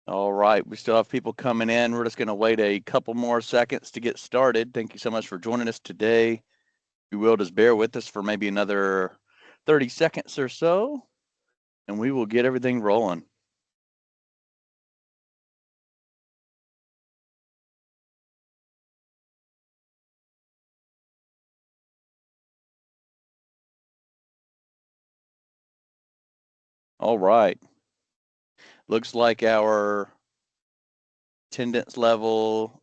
All right, we still have people coming in. We're just going to wait a couple more seconds to get started. Thank you so much for joining us today. If you will, just bear with us for maybe another 30 seconds or so, and we will get everything rolling. All right. Looks like our attendance level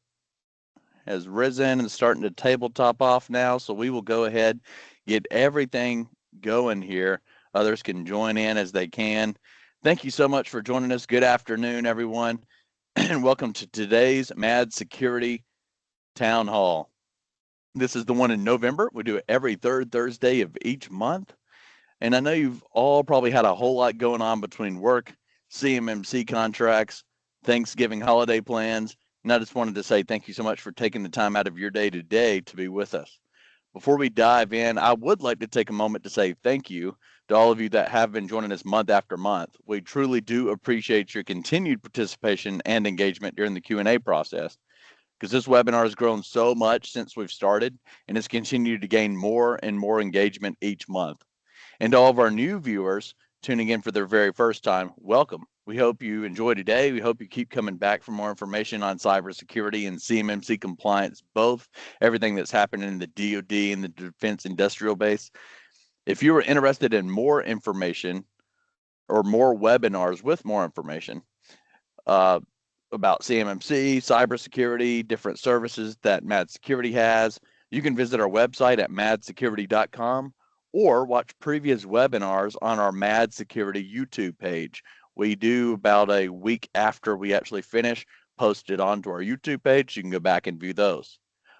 has risen and starting to tabletop off now. So we will go ahead, get everything going here. Others can join in as they can. Thank you so much for joining us. Good afternoon, everyone, and welcome to today's MAD Security Town Hall. This is the one in November. We do it every third Thursday of each month. And I know you've all probably had a whole lot going on between work, CMMC contracts, Thanksgiving holiday plans. And I just wanted to say thank you so much for taking the time out of your day today to be with us. Before we dive in, I would like to take a moment to say thank you to all of you that have been joining us month after month. We truly do appreciate your continued participation and engagement during the Q&A process, because this webinar has grown so much since we've started and has continued to gain more and more engagement each month. And to all of our new viewers tuning in for their very first time, welcome. We hope you enjoy today. We hope you keep coming back for more information on cybersecurity and CMMC compliance, both everything that's happening in the DoD and the Defense Industrial Base. If you are interested in more information or more webinars with more information about CMMC, cybersecurity, different services that MAD Security has, you can visit our website at madsecurity.com or watch previous webinars on our MAD Security YouTube page. We do about a week after we actually finish, post it onto our YouTube page. You can go back and view those.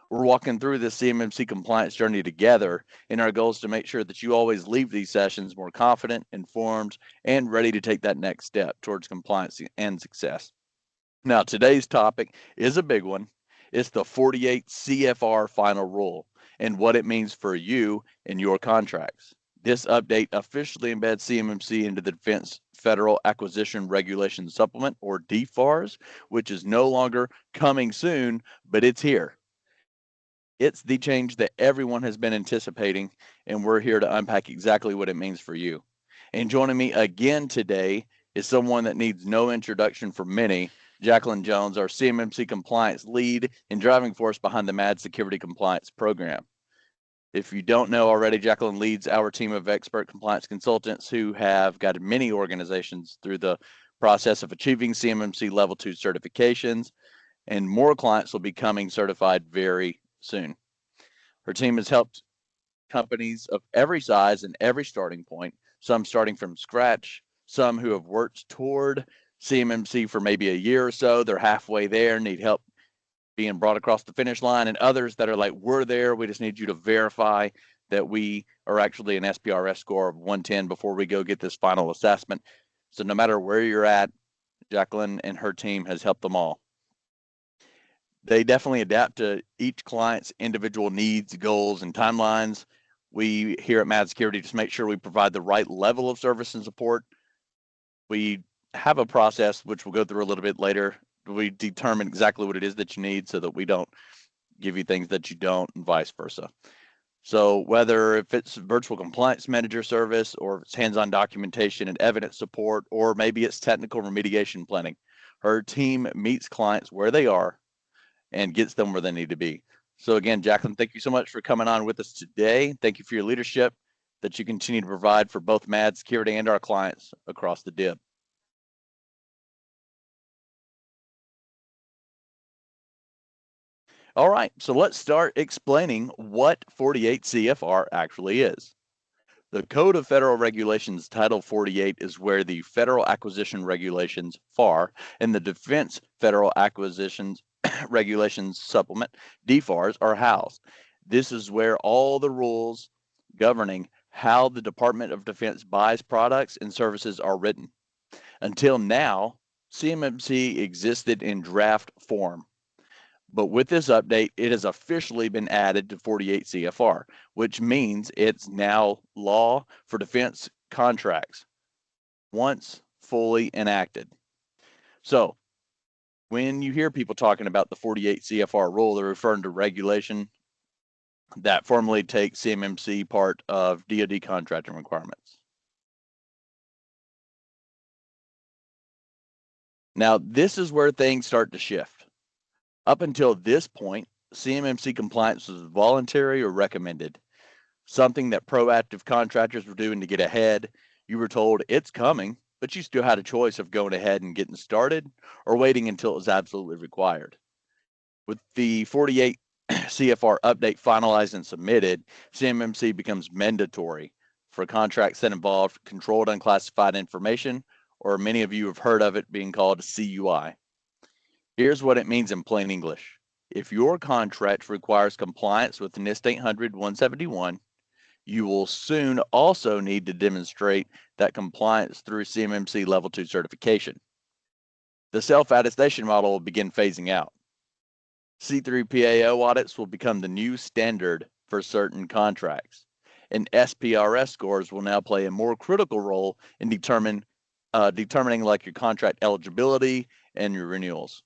We're walking through this CMMC compliance journey together, and our goal is to make sure that you always leave these sessions more confident, informed, and ready to take that next step towards compliance and success. Now, today's topic is a big one. It's the 48 CFR Final Rule and what it means for you and your contracts. This update officially embeds CMMC into the Defense Federal Acquisition Regulation Supplement, or DFARS, which is no longer coming soon, but it's here. It's the change that everyone has been anticipating, and we're here to unpack exactly what it means for you. And joining me again today is someone that needs no introduction from many, Jaclyn Jones, our CMMC compliance lead and driving force behind the MAD Security Compliance Program. If you don't know already, Jaclyn leads our team of expert compliance consultants who have guided many organizations through the process of achieving CMMC Level 2 certifications, and more clients will be coming certified very soon. Her team has helped companies of every size and every starting point, some starting from scratch, some who have worked toward CMMC for maybe a year or so. They're halfway there, need help being brought across the finish line, and others that are like, we're there, we just need you to verify that we are actually an SPRS score of 110 before we go get this final assessment. So no matter where you're at, Jaclyn and her team has helped them all. They definitely adapt to each client's individual needs, goals, and timelines. We here at MAD Security just make sure we provide the right level of service and support. We have a process, which we'll go through a little bit later. We determine exactly what it is that you need so that we don't give you things that you don't, and vice versa. So whether if it's virtual compliance manager service, or if it's hands-on documentation and evidence support, or maybe it's technical remediation planning, her team meets clients where they are and gets them where they need to be. So again, Jaclyn, thank you so much for coming on with us today. Thank you for your leadership that you continue to provide for both MAD Security and our clients across the DIB. All right, so let's start explaining what 48 CFR actually is. The Code of Federal Regulations Title 48 is where the Federal Acquisition Regulations, FAR, and the Defense Federal Acquisitions Regulations Supplement, DFARS, are housed. This is where all the rules governing how the Department of Defense buys products and services are written. Until now, CMMC existed in draft form. But with this update, it has officially been added to 48 CFR, which means it's now law for defense contracts once fully enacted. So When you hear people talking about the 48 CFR rule, they're referring to regulation that formally takes CMMC part of DoD contracting requirements. Now, this is where things start to shift. Up until this point, CMMC compliance was voluntary or recommended, something that proactive contractors were doing to get ahead. You were told it's coming, but you still had a choice of going ahead and getting started or waiting until it was absolutely required. With the 48 CFR update finalized and submitted, CMMC becomes mandatory for contracts that involve controlled unclassified information, or many of you have heard of it being called CUI. Here's what it means in plain English. If your contract requires compliance with NIST 800-171, you will soon also need to demonstrate that compliance through CMMC Level 2 certification. The self-attestation model will begin phasing out. C3PAO audits will become the new standard for certain contracts, and SPRS scores will now play a more critical role in determining like your contract eligibility and your renewals.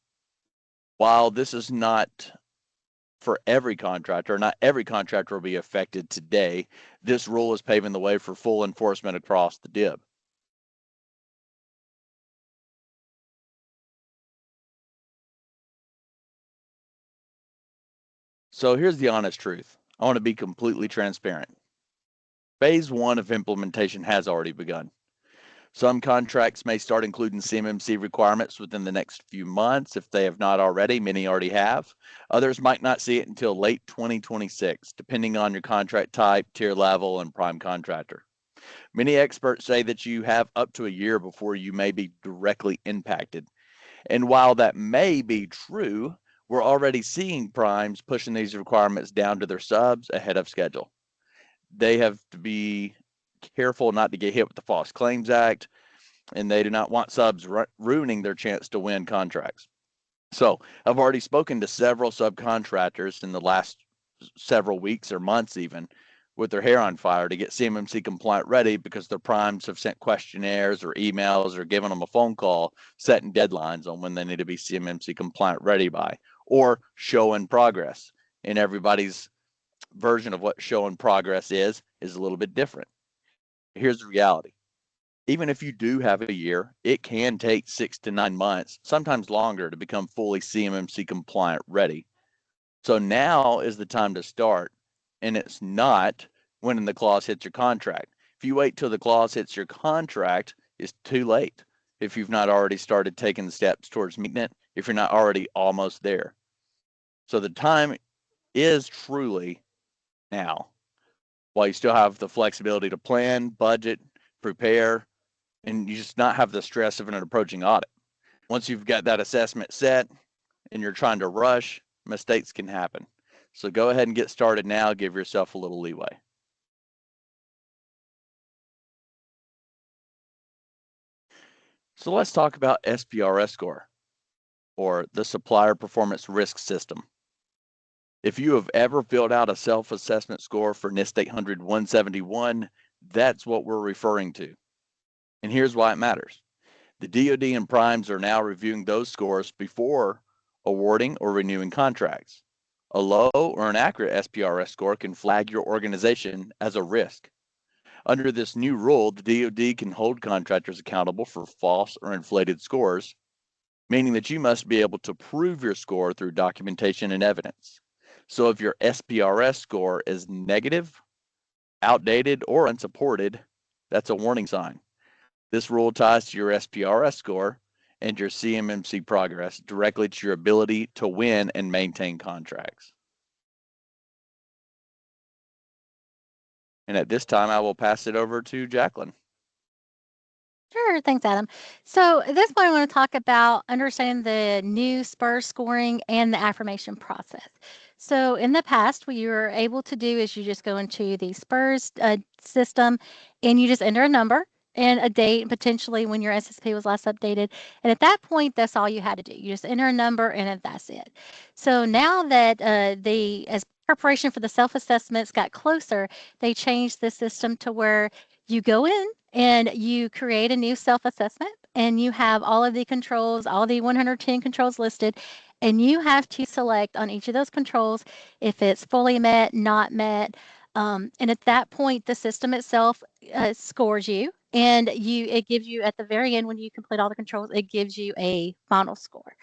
While this is not for every contractor, not every contractor will be affected today, this rule is paving the way for full enforcement across the DIB. So here's the honest truth. I want to be completely transparent. Phase 1 of implementation has already begun. Some contracts may start including CMMC requirements within the next few months. If they have not already, many already have. Others might not see it until late 2026, depending on your contract type, tier level, and prime contractor. Many experts say that you have up to a year before you may be directly impacted. And while that may be true, we're already seeing primes pushing these requirements down to their subs ahead of schedule. They have to be careful not to get hit with the False Claims Act, and they do not want subs ruining their chance to win contracts. So I've already spoken to several subcontractors in the last several weeks or months even with their hair on fire to get CMMC compliant ready because their primes have sent questionnaires or emails or given them a phone call setting deadlines on when they need to be CMMC compliant ready by, or show in progress. And everybody's version of what show in progress is a little bit different. Here's the reality. Even if you do have a year, it can take 6 to 9 months, sometimes longer, to become fully CMMC compliant ready. So now is the time to start, and it's not when the clause hits your contract. If you wait till the clause hits your contract, it's too late. If you've not already started taking the steps towards meeting it, if you're not already almost there. So the time is truly now, while you still have the flexibility to plan, budget, prepare, and you just not have the stress of an approaching audit. Once you've got that assessment set and you're trying to rush, mistakes can happen. So go ahead and get started now. Give yourself a little leeway. So let's talk about SPRS score, or the Supplier Performance Risk System. If you have ever filled out a self-assessment score for NIST 800-171, that's what we're referring to. And here's why it matters. The DoD and primes are now reviewing those scores before awarding or renewing contracts. A low or inaccurate SPRS score can flag your organization as a risk. Under this new rule, the DoD can hold contractors accountable for false or inflated scores, meaning that you must be able to prove your score through documentation and evidence. So if your SPRS score is negative, outdated, or unsupported, that's a warning sign. This rule ties to your SPRS score and your CMMC progress directly to your ability to win and maintain contracts. And at this time, I will pass it over to Jaclyn. Sure, thanks, Adam. So at this point, I want to talk about understanding the new SPRS scoring and the affirmation process. So in the past, what you were able to do is you just go into the SPRS system and you just enter a number and a date, potentially when your SSP was last updated. And at that point, that's all you had to do. You just enter a number and that's it. So now that as preparation for the self-assessments got closer, they changed the system to where you go in and you create a new self-assessment and you have all of the controls, all the 110 controls listed, and you have to select on each of those controls if it's fully met, not met. And at that point, the system itself scores you, and it gives you at the very end when you complete all the controls, it gives you a final score.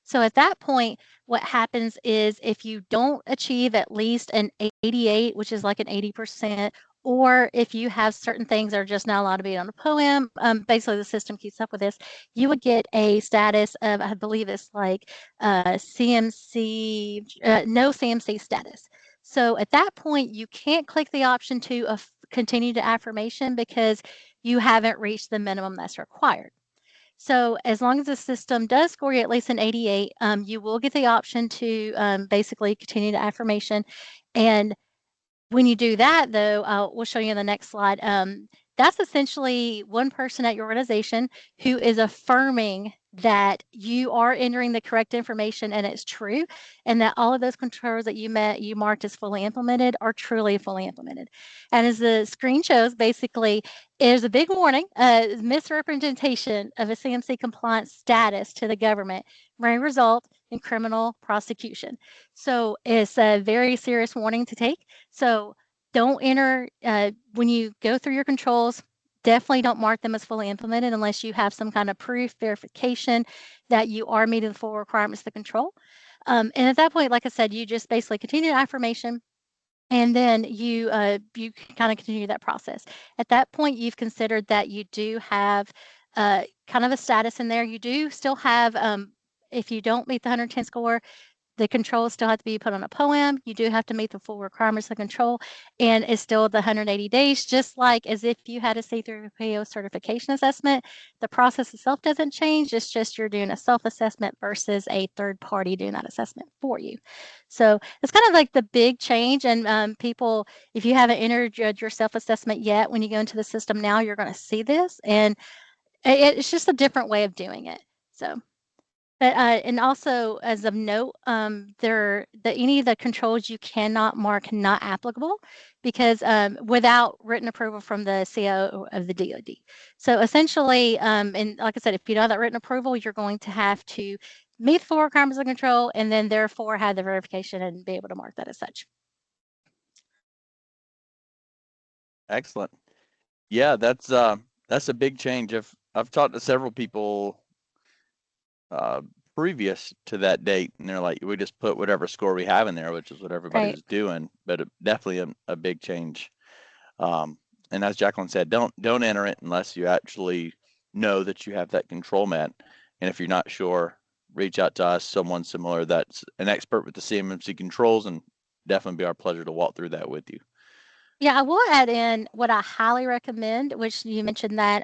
So at that point, what happens is if you don't achieve at least an 88, which is like an 80%, or if you have certain things that are just not allowed to be on a poem, basically the system keeps up with this, you would get a status of, I believe it's like CMC, no CMC status. So at that point, you can't click the option to continue to affirmation because you haven't reached the minimum that's required. So as long as the system does score you at least an 88, you will get the option to basically continue to affirmation. And when you do that, though, we'll show you in the next slide. That's essentially one person at your organization who is affirming that you are entering the correct information and it's true, and that all of those controls that you marked as fully implemented are truly fully implemented. And as the screen shows, basically, there's a big warning, misrepresentation of a CMC compliance status to the government may result in criminal prosecution. So it's a very serious warning to take. So don't enter, when you go through your controls, definitely don't mark them as fully implemented unless you have some kind of proof, verification that you are meeting the full requirements of the control. And at that point, like I said, you just basically continue affirmation, and then you kind of continue that process. At that point, you've considered that you do have kind of a status in there. You do still have, if you don't meet the 110 score, the controls still have to be put on a poem. You do have to meet the full requirements of control, and it's still the 180 days, just like as if you had a C3PO certification assessment. The process itself doesn't change. It's just you're doing a self-assessment versus a third party doing that assessment for you. So it's kind of like the big change. And people, if you haven't entered your self-assessment yet, when you go into the system now, you're going to see this, and it's just a different way of doing it. So. But and also as of note, any of the controls you cannot mark not applicable because without written approval from the CIO of the DoD. So essentially, and like I said, if you don't have that written approval, you're going to have to meet the full requirements of control, and then therefore have the verification and be able to mark that as such. Excellent. Yeah, that's a big change. I've talked to several people previous to that date, and they're like, we just put whatever score we have in there, which is what everybody Right. was doing, but definitely a big change. And as Jaclyn said, don't enter it unless you actually know that you have that control met. And if you're not sure, reach out to us, someone similar that's an expert with the CMMC controls, and definitely be our pleasure to walk through that with you. Yeah, I will add in what I highly recommend, which you mentioned that,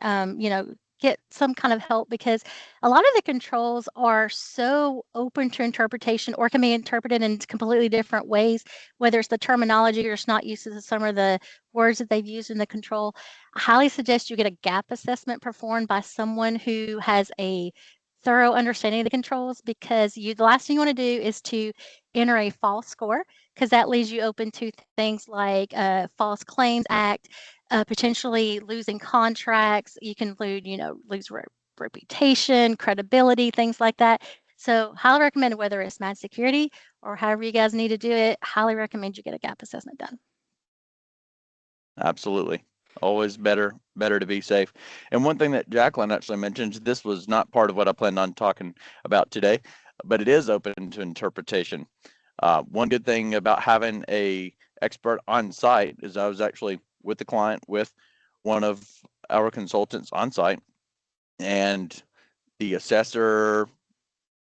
get some kind of help because a lot of the controls are so open to interpretation or can be interpreted in completely different ways, whether it's the terminology or it's not used to some of the words that they've used in the control. I highly suggest you get a gap assessment performed by someone who has a thorough understanding of the controls because the last thing you want to do is to enter a false score because that leaves you open to things like False Claims Act, potentially losing contracts. You can lose reputation, credibility, things like that. So highly recommend, whether it's Mad Security or however you guys need to do it, highly recommend you get a gap assessment done. Absolutely. Always better to be safe. And one thing that Jaclyn actually mentioned, this was not part of what I planned on talking about today, but it is open to interpretation. One good thing about having a expert on site is I was actually with the client with one of our consultants on site, and the assessor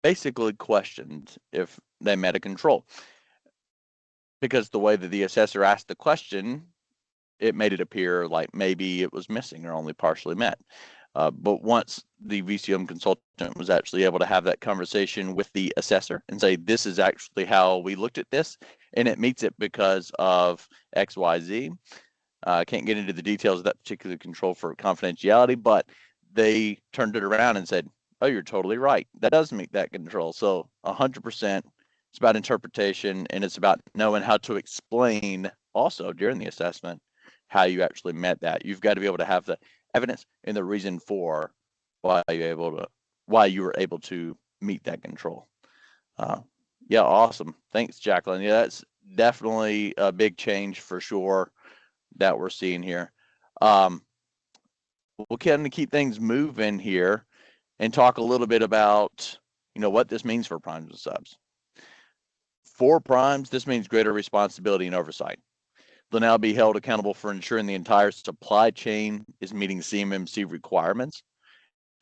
basically questioned if they met a control, because the way that the assessor asked the question, it made it appear like maybe it was missing or only partially met. But once the VCM consultant was actually able to have that conversation with the assessor and say, this is actually how we looked at this, and it meets it because of X, Y, Z. I can't get into the details of that particular control for confidentiality, but they turned it around and said, oh, you're totally right. That does meet that control. So 100%, it's about interpretation, and it's about knowing how to explain also during the assessment how you actually met that. You've got to be able to have the evidence and the reason for why you were able to meet that control. Yeah, awesome. Thanks, Jaclyn. Yeah, that's definitely a big change for sure that we're seeing here. We'll kind of keep things moving here and talk a little bit about, what this means for primes and subs. For primes, this means greater responsibility and oversight. They'll now be held accountable for ensuring the entire supply chain is meeting CMMC requirements.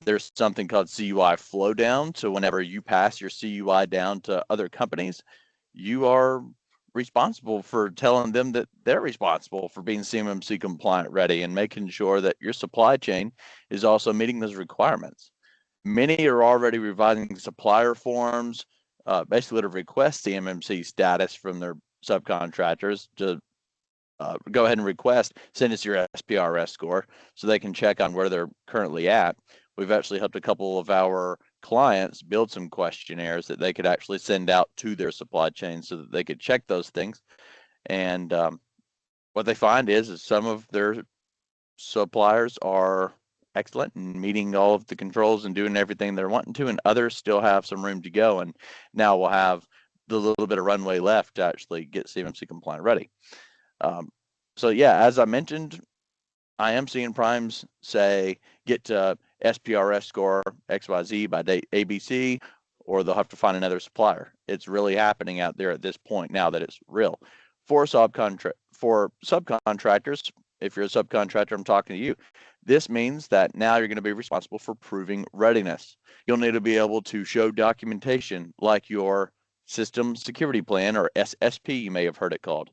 There's something called CUI flow down. So whenever you pass your CUI down to other companies, you are responsible for telling them that they're responsible for being CMMC compliant ready and making sure that your supply chain is also meeting those requirements. Many are already revising supplier forms, basically to request CMMC status from their subcontractors to go ahead and request, send us your SPRS score so they can check on where they're currently at. We've actually helped a couple of our clients build some questionnaires that they could actually send out to their supply chain so that they could check those things. And what they find is some of their suppliers are excellent and meeting all of the controls and doing everything they're wanting to, and others still have some room to go. And now we'll have the little bit of runway left to actually get CMMC compliant ready. So yeah, as I mentioned, I am seeing primes say get to SPRS score XYZ by date ABC, or they'll have to find another supplier. It's really happening out there at this point now that it's real. For subcontractors, if you're a subcontractor, I'm talking to you. This means that now you're going to be responsible for proving readiness. You'll need to be able to show documentation like your system security plan, or SSP, you may have heard it called,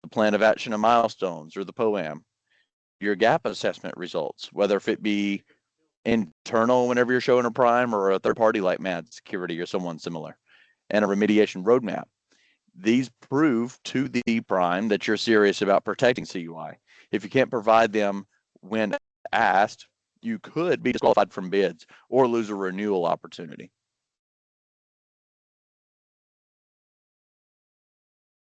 the plan of action and milestones, or the POAM, your gap assessment results, whether if it be internal whenever you're showing a prime, or a third party like MAD Security or someone similar, and a remediation roadmap. These prove to the prime that you're serious about protecting CUI. If you can't provide them when asked, you could be disqualified from bids or lose a renewal opportunity.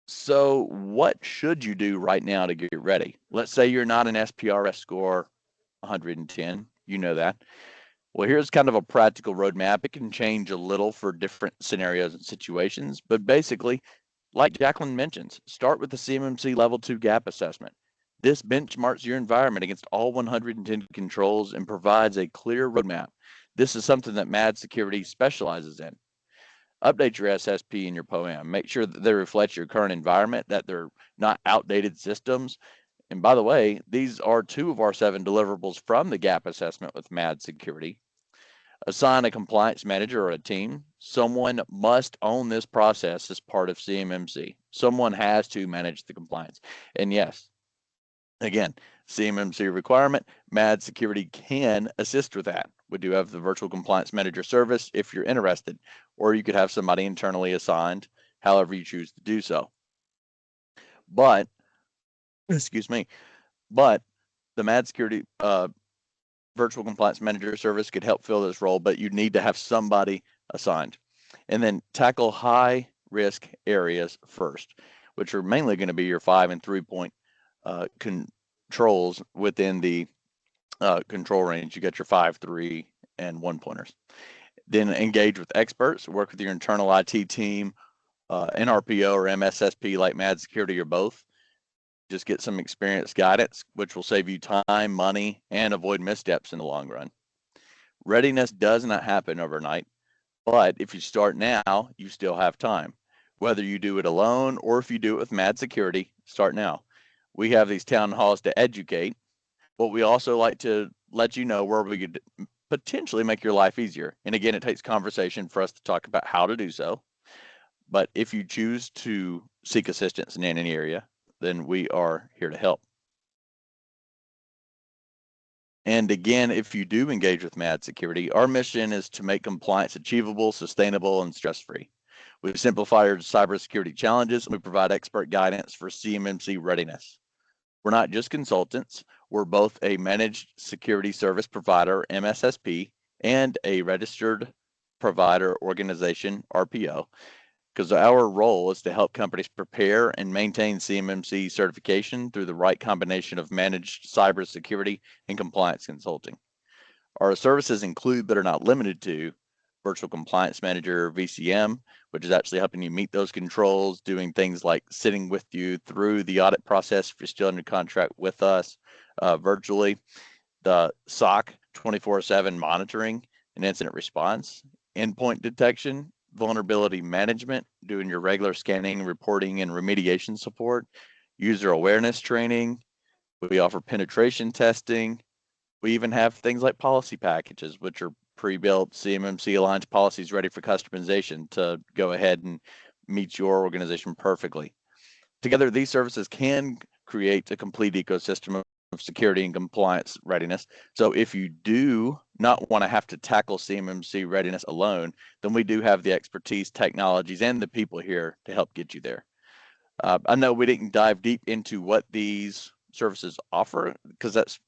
So what should you do right now to get ready? Let's say you're not an SPRS score 110, you know that. Well, here's kind of a practical roadmap. It can change a little for different scenarios and situations, but basically, like Jaclyn mentions, start with the CMMC Level 2 gap assessment. This benchmarks your environment against all 110 controls and provides a clear roadmap. This is something that MAD Security specializes in. Update your SSP and your POAM. Make sure that they reflect your current environment, that they're not outdated systems. And by the way, these are 2 of our 7 deliverables from the gap assessment with MAD Security. Assign a compliance manager or a team. Someone must own this process as part of CMMC. Someone has to manage the compliance. And yes, again, CMMC requirement, MAD Security can assist with that. We do have the virtual compliance manager service if you're interested, or you could have somebody internally assigned, however you choose to do so. But, excuse me, but the MAD Security virtual compliance manager service could help fill this role, but you need to have somebody assigned. And then tackle high risk areas first, which are mainly going to be your 5 and 3 point controls within the control range. You got your 5, 3, and 1 pointers. Then engage with experts, work with your internal IT team, NRPO or MSSP like MAD Security or both. Just get some experienced guidance, which will save you time, money, and avoid missteps in the long run. Readiness does not happen overnight, but if you start now, you still have time. Whether you do it alone or if you do it with MAD Security, start now. We have these town halls to educate, but we also like to let you know where we could potentially make your life easier. And again, it takes conversation for us to talk about how to do so. But if you choose to seek assistance in any area, then we are here to help. And again, if you do engage with MAD Security, our mission is to make compliance achievable, sustainable, and stress-free. We simplify your cybersecurity challenges, and we provide expert guidance for CMMC readiness. We're not just consultants. We're both a managed security service provider, MSSP, and a registered provider organization, RPO, because our role is to help companies prepare and maintain CMMC certification through the right combination of managed cybersecurity and compliance consulting. Our services include, but are not limited to, Virtual Compliance Manager, VCM, which is actually helping you meet those controls, doing things like sitting with you through the audit process if you're still under contract with us virtually. The SOC 24/7 monitoring and incident response, endpoint detection, vulnerability management, doing your regular scanning, reporting, and remediation support, user awareness training. We offer penetration testing. We even have things like policy packages, which are pre-built CMMC aligned policies ready for customization to go ahead and meet your organization perfectly. Together, these services can create a complete ecosystem of security and compliance readiness. So if you do not want to have to tackle CMMC readiness alone, then we do have the expertise, technologies, and the people here to help get you there. I know we didn't dive deep into what these services offer because that's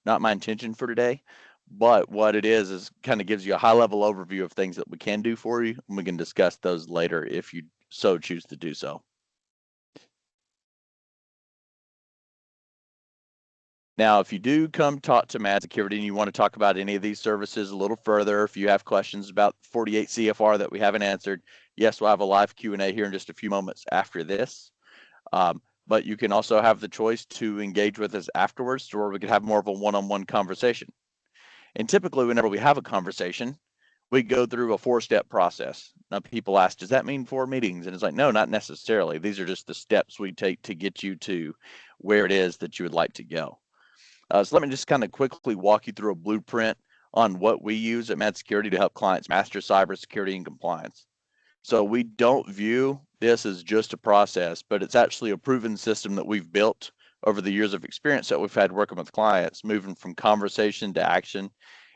not my intention for today. But what it is kind of gives you a high level overview of things that we can do for you, and we can discuss those later if you so choose to do so. Now, if you do come talk to Mad Security and you want to talk about any of these services a little further, if you have questions about 48 CFR that we haven't answered, yes, we'll have a live Q&A here in just a few moments after this. But you can also have the choice to engage with us afterwards, or we could have more of a one-on-one conversation. And typically, whenever we have a conversation, we go through a 4-step process. Now, people ask, does that mean 4 meetings? And it's like, no, not necessarily. These are just the steps we take to get you to where it is that you would like to go. So let me just kind of quickly walk you through a blueprint on what we use at Mad Security to help clients master cybersecurity and compliance. So we don't view this as just a process, but it's actually a proven system that we've built over the years of experience that we've had working with clients, moving from conversation to action,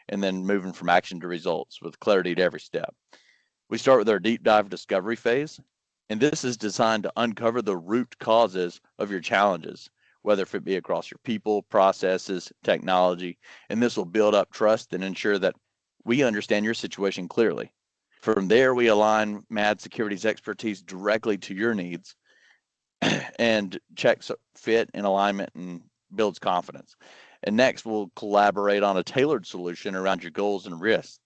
and then moving from action to results with clarity to every step. We start with our deep dive discovery phase, and this is designed to uncover the root causes of your challenges, whether it be across your people, processes, technology, and this will build up trust and ensure that we understand your situation clearly. From there, we align Mad Security's expertise directly to your needs and checks fit and alignment and builds confidence. And next, we'll collaborate on a tailored solution around your goals and risks.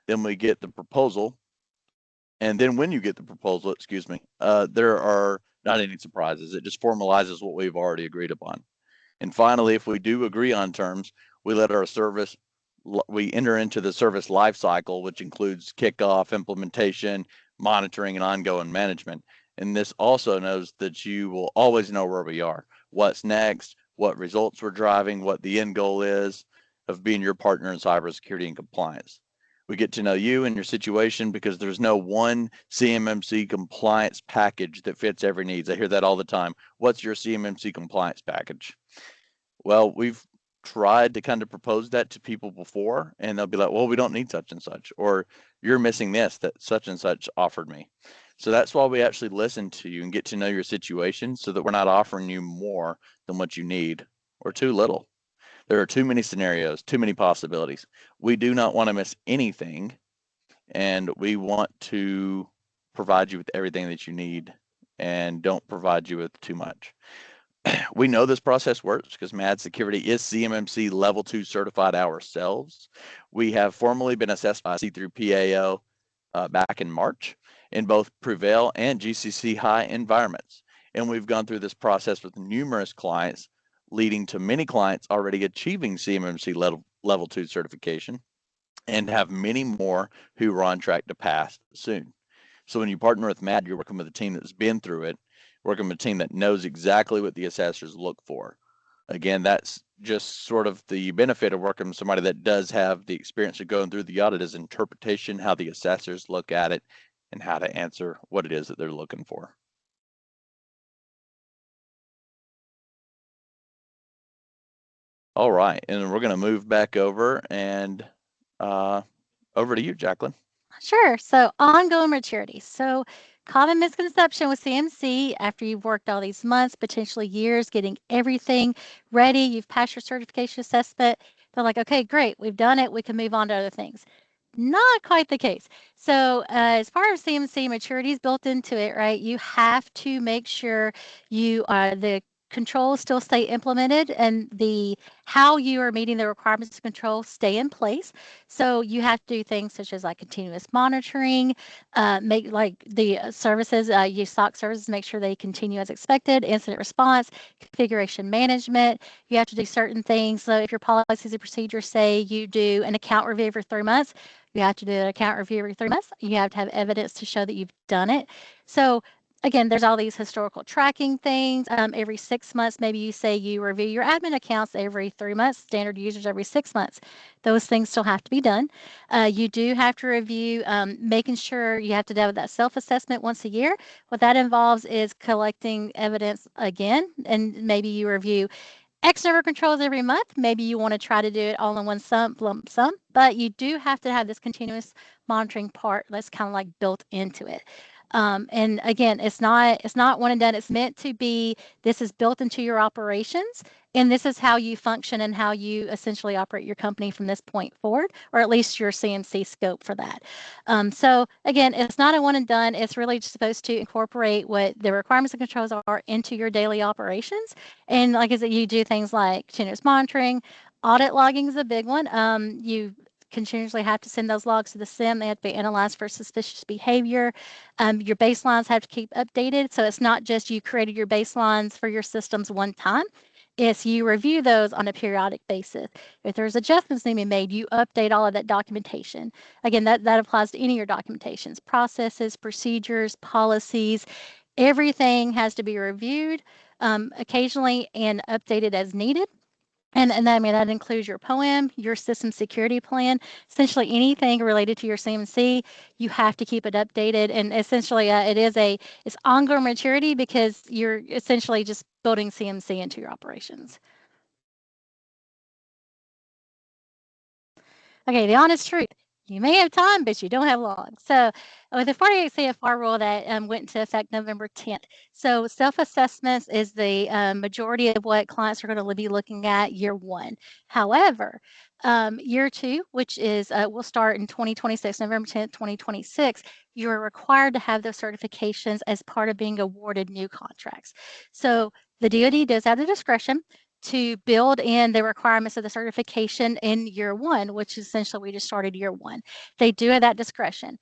Then we get the proposal. And then when you get the proposal, there are not any surprises. It just formalizes what we've already agreed upon. And finally, if we do agree on terms, we enter into the service life cycle, which includes kickoff, implementation, monitoring, and ongoing management. And this also knows that you will always know where we are, what's next, what results we're driving, what the end goal is of being your partner in cybersecurity and compliance. We get to know you and your situation because there's no one CMMC compliance package that fits every needs. I hear that all the time. What's your CMMC compliance package? Well, we've tried to kind of propose that to people before, and they'll be like, well, we don't need such and such, or you're missing this that such and such offered me. So that's why we actually listen to you and get to know your situation so that we're not offering you more than what you need or too little. There are too many scenarios, too many possibilities. We do not want to miss anything, and we want to provide you with everything that you need and don't provide you with too much. We know this process works because Mad Security is CMMC Level 2 certified ourselves. We have formally been assessed by C3PAO back in March in both Prevail and GCC High environments. And we've gone through this process with numerous clients, leading to many clients already achieving CMMC Level 2 certification and have many more who are on track to pass soon. So when you partner with Mad, you're working with a team that's been through it, working with a team that knows exactly what the assessors look for. Again, that's just sort of the benefit of working with somebody that does have the experience of going through the audit is interpretation, how the assessors look at it, and how to answer what it is that they're looking for. All right, and we're going to move back over and over to you, Jaclyn. Sure. So ongoing maturity. So common misconception with CMC after you've worked all these months, potentially years, getting everything ready, you've passed your certification assessment. They're like, okay, great, we've done it. We can move on to other things. Not quite the case. So as far as CMC maturity is built into it, right, you have to make sure you are the controls still stay implemented, and the how you are meeting the requirements of control stay in place. So you have to do things such as like continuous monitoring, make like the services, use SOC services, make sure they continue as expected, incident response, configuration management. You have to do certain things. So if your policies and procedures say you do an account review every 3 months, you have to do an account review every 3 months. You have to have evidence to show that you've done it. So again, there's all these historical tracking things. Every 6 months, maybe you say you review your admin accounts every 3 months, standard users every 6 months. Those things still have to be done. You do have to review, making sure you have to do that self-assessment once a year. What that involves is collecting evidence again, and maybe you review X number of controls every month. Maybe you want to try to do it all in one lump sum, but you do have to have this continuous monitoring part that's kind of like built into it. And again, it's not one and done. It's meant to be, this is built into your operations, and this is how you function and how you essentially operate your company from this point forward, or at least your CMC scope for that. So again, it's not a one and done. It's really just supposed to incorporate what the requirements and controls are into your daily operations. And like I said, you do things like continuous monitoring, audit logging is a big one. You continuously have to send those logs to the SIM. They have to be analyzed for suspicious behavior. Your baselines have to keep updated. So it's not just you created your baselines for your systems one time. It's you review those on a periodic basis. If there's adjustments need to be made, you update all of that documentation. Again, that applies to any of your documentations, processes, procedures, policies. Everything has to be reviewed occasionally and updated as needed. And I mean, that includes your POEM, your system security plan, essentially anything related to your CMC, you have to keep it updated. And essentially it's ongoing maturity because you're essentially just building CMC into your operations. Okay, the honest truth. You may have time, but you don't have long. So with the 48 CFR rule that went into effect November 10th, so self-assessments is the majority of what clients are going to be looking at year one. However, year two, which is will start in 2026, November 10th, 2026, you're required to have those certifications as part of being awarded new contracts. So the DoD does have the discretion to build in the requirements of the certification in year one, which is essentially we just started year one. They do have that discretion.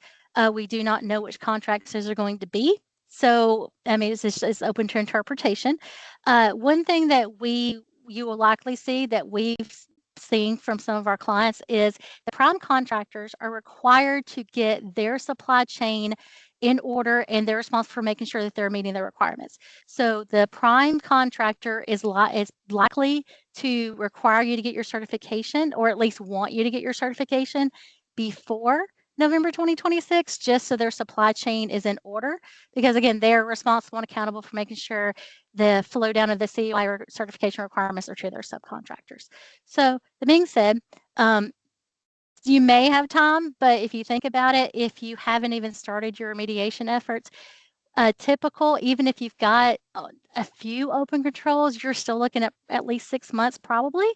We do not know which contracts those are going to be. So, I mean, it's open to interpretation. One thing that you will likely see that we've seen from some of our clients is the prime contractors are required to get their supply chain in order, and they're responsible for making sure that they're meeting the requirements. So the prime contractor is likely to require you to get your certification, or at least want you to get your certification before November 2026, just so their supply chain is in order. Because again, they're responsible and accountable for making sure the flow down of the CUI certification requirements are to their subcontractors. So that being said, you may have time, but if you think about it, if you haven't even started your remediation efforts, typical, even if you've got a few open controls, you're still looking at least 6 months probably.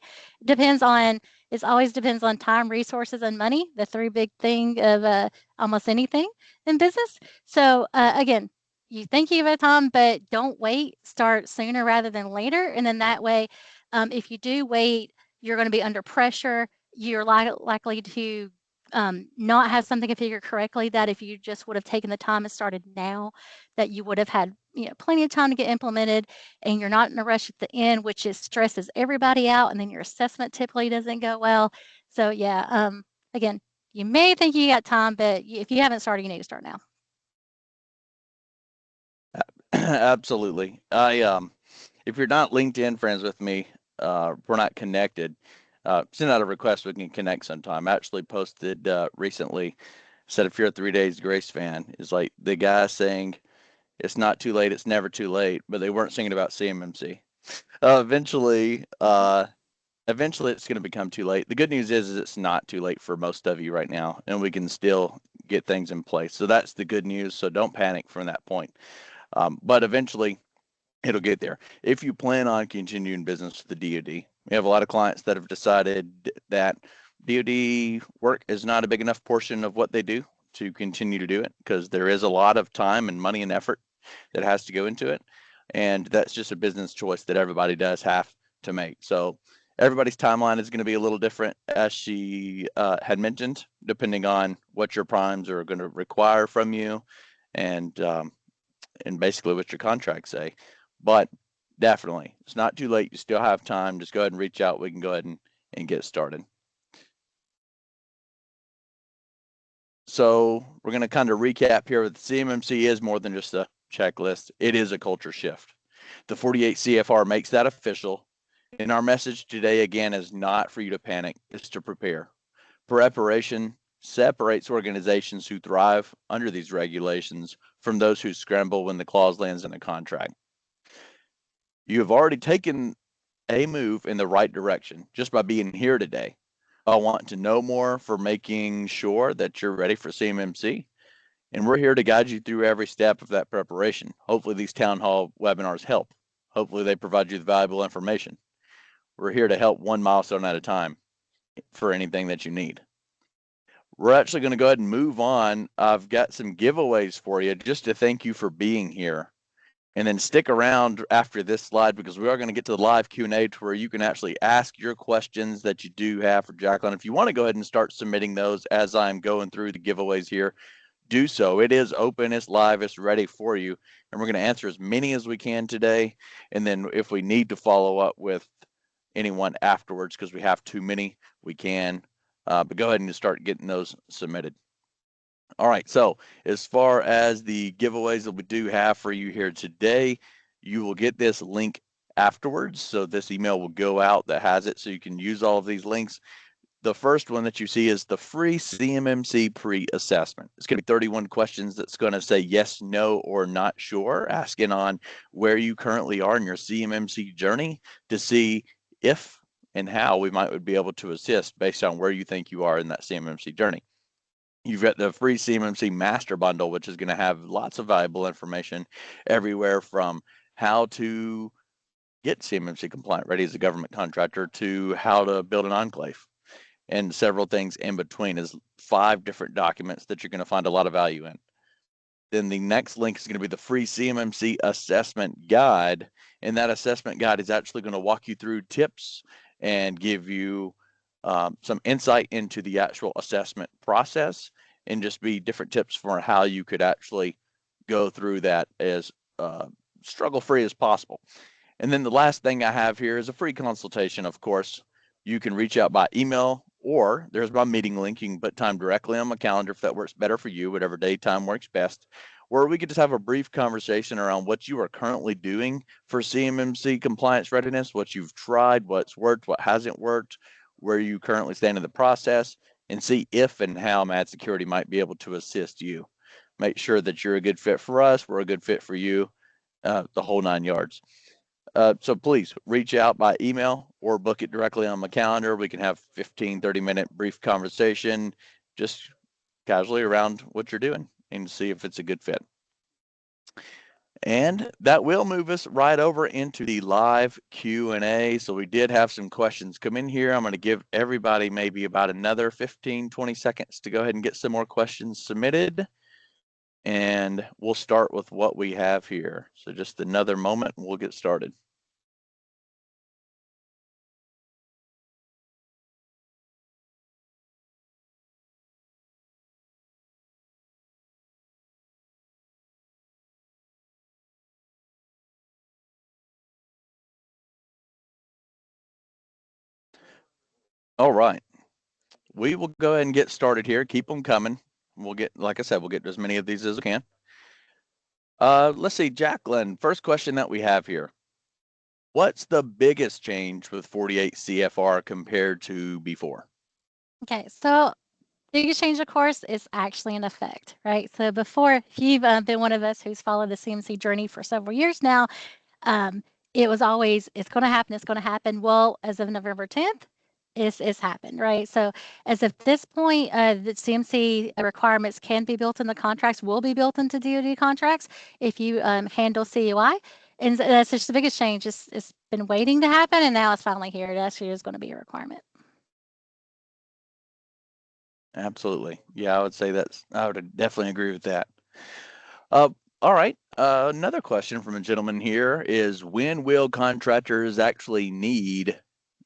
It always depends on time, resources, and money, the three big thing of almost anything in business. So again, you think you have a time, but don't wait. Start sooner rather than later. And then that way, if you do wait, you're going to be under pressure. You're likely to not have something configured correctly, that if you just would have taken the time and started now, that you would have had plenty of time to get implemented, and you're not in a rush at the end, which is stresses everybody out, and then your assessment typically doesn't go well. So yeah, again, you may think you got time, but if you haven't started, you need to start now. Absolutely. If you're not LinkedIn friends with me, we're not connected. Send out a request, we can connect sometime. I actually posted recently, said if you're a 3 Days Grace fan, is like the guy saying it's not too late, it's never too late, but they weren't singing about CMMC. Eventually it's going to become too late. The good news is it's not too late for most of you right now, and we can still get things in place. So that's the good news. So don't panic from that point. But eventually it'll get there. If you plan on continuing business with the DoD, we have a lot of clients that have decided that DoD work is not a big enough portion of what they do to continue to do it, because there is a lot of time and money and effort that has to go into it. And that's just a business choice that everybody does have to make. So everybody's timeline is going to be a little different, as she had mentioned, depending on what your primes are going to require from you, and basically what your contracts say. But definitely, it's not too late. You still have time. Just go ahead and reach out. We can go ahead and get started. So we're going to kind of recap here. The CMMC is more than just a checklist. It is a culture shift. The 48 CFR makes that official. And our message today, again, is not for you to panic. It's to prepare. Preparation separates organizations who thrive under these regulations from those who scramble when the clause lands in a contract. You have already taken a move in the right direction just by being here today. I want to know more for making sure that you're ready for CMMC. And we're here to guide you through every step of that preparation. Hopefully these town hall webinars help. Hopefully they provide you the valuable information. We're here to help one milestone at a time for anything that you need. We're actually going to go ahead and move on. I've got some giveaways for you just to thank you for being here. And then stick around after this slide, because we are going to get to the live Q&A to where you can actually ask your questions that you do have for Jaclyn. If you want to go ahead and start submitting those as I'm going through the giveaways here, do so. It is open, it's live, it's ready for you. And we're going to answer as many as we can today. And then if we need to follow up with anyone afterwards because we have too many, we can. But go ahead and start getting those submitted. All right, so as far as the giveaways that we do have for you here today, you will get this link afterwards. So this email will go out that has it, so you can use all of these links. The first one that you see is the free CMMC pre-assessment. It's going to be 31 questions that's going to say yes, no, or not sure, asking on where you currently are in your CMMC journey to see if and how we might be able to assist based on where you think you are in that CMMC journey. You've got the free CMMC master bundle, which is going to have lots of valuable information everywhere from how to get CMMC compliant ready as a government contractor to how to build an enclave, and several things in between. Is 5 different documents that you're going to find a lot of value in. Then the next link is going to be the free CMMC assessment guide. And that assessment guide is actually going to walk you through tips and give you some insight into the actual assessment process, and just be different tips for how you could actually go through that as struggle-free as possible. And then the last thing I have here is a free consultation. Of course, you can reach out by email, or there's my meeting link. You can put time directly on my calendar if that works better for you, whatever day time works best, where we could just have a brief conversation around what you are currently doing for CMMC compliance readiness, what you've tried, what's worked, what hasn't worked, where you currently stand in the process, and see if and how Mad Security might be able to assist you. Make sure that you're a good fit for us, we're a good fit for you, the whole 9 yards. So please reach out by email or book it directly on my calendar. We can have 15, 30-minute brief conversation, just casually around what you're doing, and see if it's a good fit. And that will move us right over into the live Q&A. So we did have some questions come in here. I'm going to give everybody maybe about another 15, 20 seconds to go ahead and get some more questions submitted. And we'll start with what we have here. So just another moment and we'll get started. All right, we will go ahead and get started here. Keep them coming. We'll get, like I said, we'll get as many of these as we can. Let's see, Jaclyn, first question that we have here. What's the biggest change with 48 CFR compared to before? Okay, so biggest change, of course, is actually in effect, right? So before, if you've been one of us who's followed the CMC journey for several years now, it was always, it's going to happen, it's going to happen. Well, as of November 10th, it's happened, right? So as of this point, the CMC requirements can be built in the contracts, will be built into DoD contracts if you handle CUI. And that's just the biggest change. It's been waiting to happen, and now it's finally here. It actually is going to be a requirement. Absolutely. Yeah, I would say I would definitely agree with that. All right. Another question from a gentleman here is, when will contractors actually need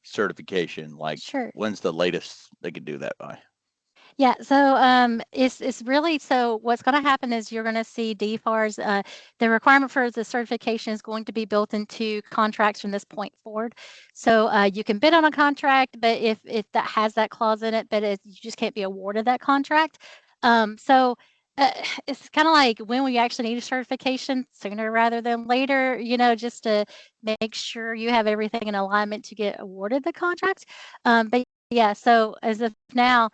certification? Like, Sure. when's the latest they could do that by? Yeah, so it's really so what's going to happen is you're going to see DFARS. The requirement for the certification is going to be built into contracts from this point forward. So you can bid on a contract, but if that has that clause in it, but you just can't be awarded that contract. So uh, it's kind of like when we actually need a certification sooner rather than later. Just to make sure you have everything in alignment to get awarded the contract. But yeah, so as of now.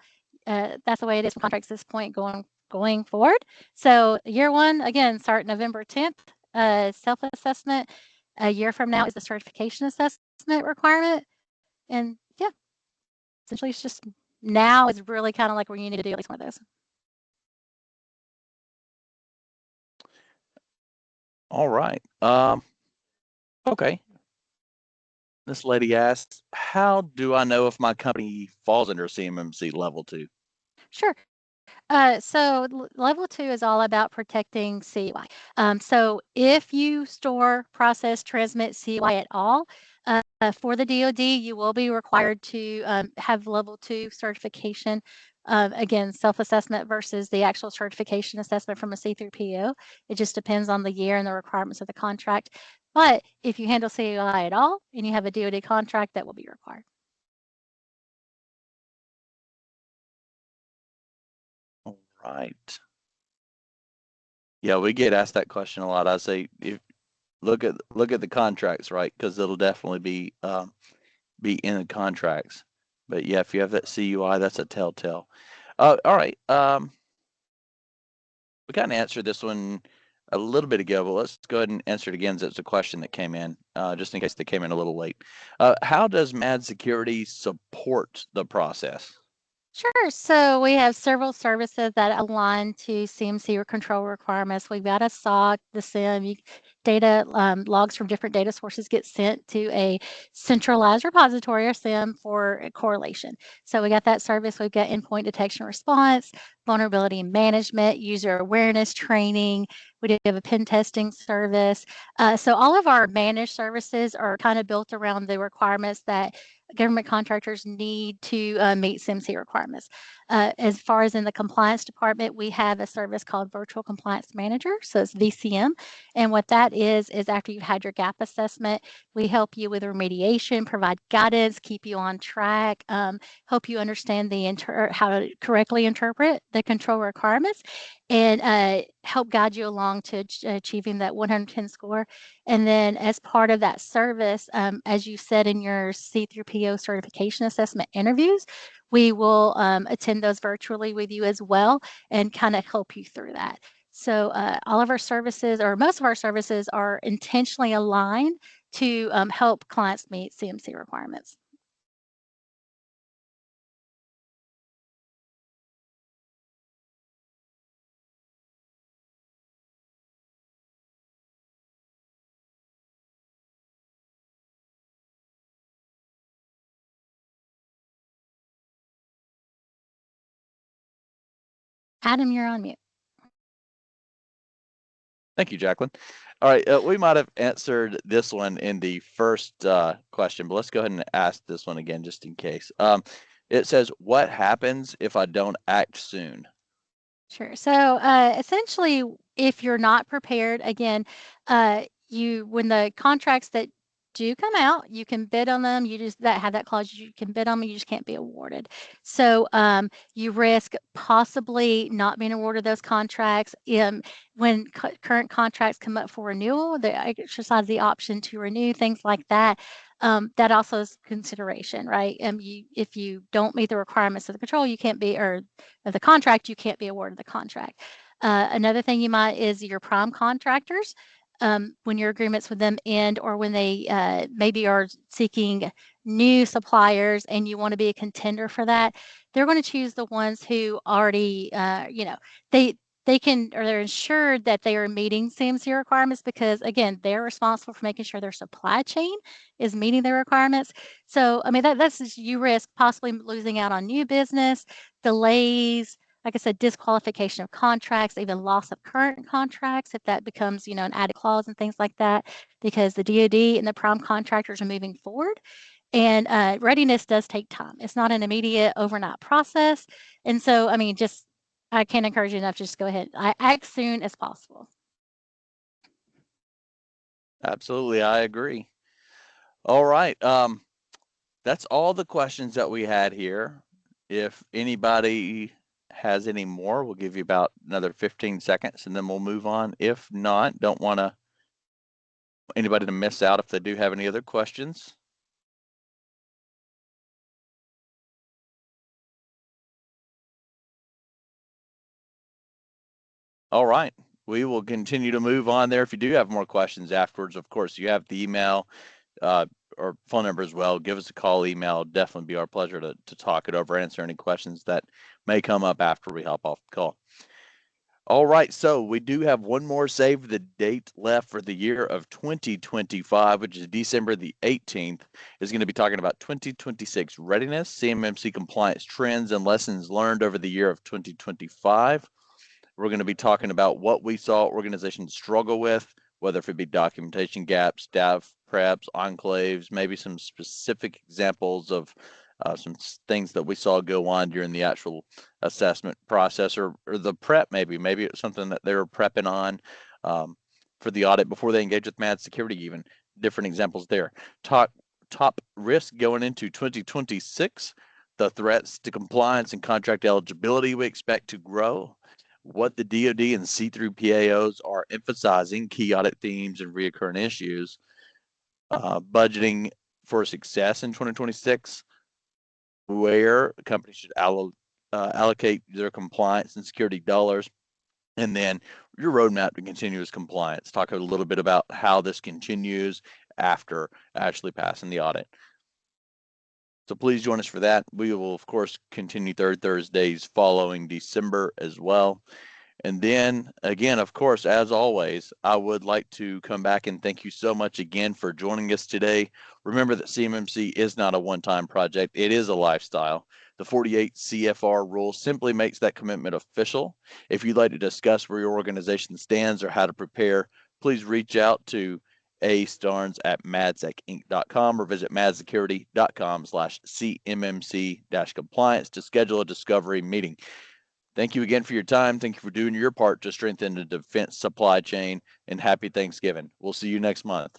That's the way it is for contracts at this point going forward. So year one, again, start November 10th, self-assessment. A year from now is the certification assessment requirement. And yeah, essentially it's just now is really kind of like where you need to do at least one of those. All right. Okay. This lady asks, how do I know if my company falls under CMMC level 2? Sure. So level 2 is all about protecting CUI. So if you store, process, transmit CUI at all, for the DoD, you will be required to have level 2 certification. Again, self-assessment versus the actual certification assessment from a C through PO. It just depends on the year and the requirements of the contract. But if you handle CUI at all and you have a DoD contract, that will be required. All right. Yeah, we get asked that question a lot. I say, if look at the contracts, right? Because it'll definitely be in the contracts. But yeah, if you have that CUI, that's a telltale. All right. We kind of answered this one a little bit ago, but let's go ahead and answer it again, as it's a question that came in, just in case they came in a little late. How does MAD Security support the process? Sure. So we have several services that align to CMC or control requirements. We've got a SOC, the SIM, data logs from different data sources get sent to a centralized repository or SIM for correlation. So we got that service. We've got endpoint detection response, vulnerability management, user awareness training. We do have a pen testing service. So all of our managed services are kind of built around the requirements that government contractors need to meet CMC requirements. As far as in the compliance department, we have a service called Virtual Compliance Manager, so it's VCM. And what that is after you've had your gap assessment, we help you with remediation, provide guidance, keep you on track, help you understand how to correctly interpret the control requirements, and help guide you along to achieving that 110 score. And then as part of that service, as you said in your C through PO certification assessment interviews, we will attend those virtually with you as well and kind of help you through that. So all of our services, or most of our services, are intentionally aligned to help clients meet CMC requirements. Adam, you're on mute. Thank you, Jaclyn. All right, we might have answered this one in the first question, but let's go ahead and ask this one again just in case. It says, what happens if I don't act soon? Sure. So essentially, if you're not prepared, again, when the contracts that do come out, you can bid on them. You just that have that clause, you can bid on them. You just can't be awarded. So you risk possibly not being awarded those contracts. When current contracts come up for renewal, they exercise the option to renew, things like that. That also is consideration, right? If you don't meet the requirements of the control, you can't be, or of the contract, you can't be awarded the contract. Another thing you might is your prime contractors. When your agreements with them end, or when they maybe are seeking new suppliers and you want to be a contender for that, they're going to choose the ones who already, they can, or they're ensured that they are meeting CMC requirements, because again, they're responsible for making sure their supply chain is meeting their requirements. So, I mean, that's just, you risk possibly losing out on new business, delays, like I said, disqualification of contracts, even loss of current contracts, if that becomes, an added clause and things like that, because the DoD and the prime contractors are moving forward. And readiness does take time. It's not an immediate overnight process. And so, I mean, I can't encourage you enough to just go ahead. I act soon as possible. Absolutely, I agree. All right. That's all the questions that we had here. If anybody has any more, we'll give you about another 15 seconds and then we'll move on. If not, don't want anybody to miss out if they do have any other questions. All right. We will continue to move on there. If you do have more questions afterwards, of course, you have the email or phone number as well. Give us a call, email. It'll definitely be our pleasure to talk it over, answer any questions that may come up after we hop off the call. All right, so we do have one more save the date left for the year of 2025, which is December the 18th. Is going to be talking about 2026 readiness, CMMC compliance trends, and lessons learned over the year of 2025. We're going to be talking about what we saw organizations struggle with, whether it be documentation gaps, staff preps, enclaves, maybe some specific examples of some things that we saw go on during the actual assessment process or the prep. Maybe it's something that they were prepping on for the audit before they engage with MAD security. Even different examples there. Top risk going into 2026. The threats to compliance and contract eligibility we expect to grow. What the DoD and see-through PAOs are emphasizing, key audit themes and reoccurring issues. Budgeting for success in 2026, where companies should allocate their compliance and security dollars, and then your roadmap to continuous compliance. Talk a little bit about how this continues after actually passing the audit. So please join us for that. We will, of course, continue third Thursdays following December as well. And then again, of course, as always, I would like to come back and thank you so much again for joining us today. Remember that CMMC is not a one-time project. It is a lifestyle. The 48 CFR rule simply makes that commitment official. If you'd like to discuss where your organization stands or how to prepare, please reach out to Starnes@madsecinc.com or visit madsecurity.com/CMMC-compliance to schedule a discovery meeting. Thank you again for your time. Thank you for doing your part to strengthen the defense supply chain, and happy Thanksgiving. We'll see you next month.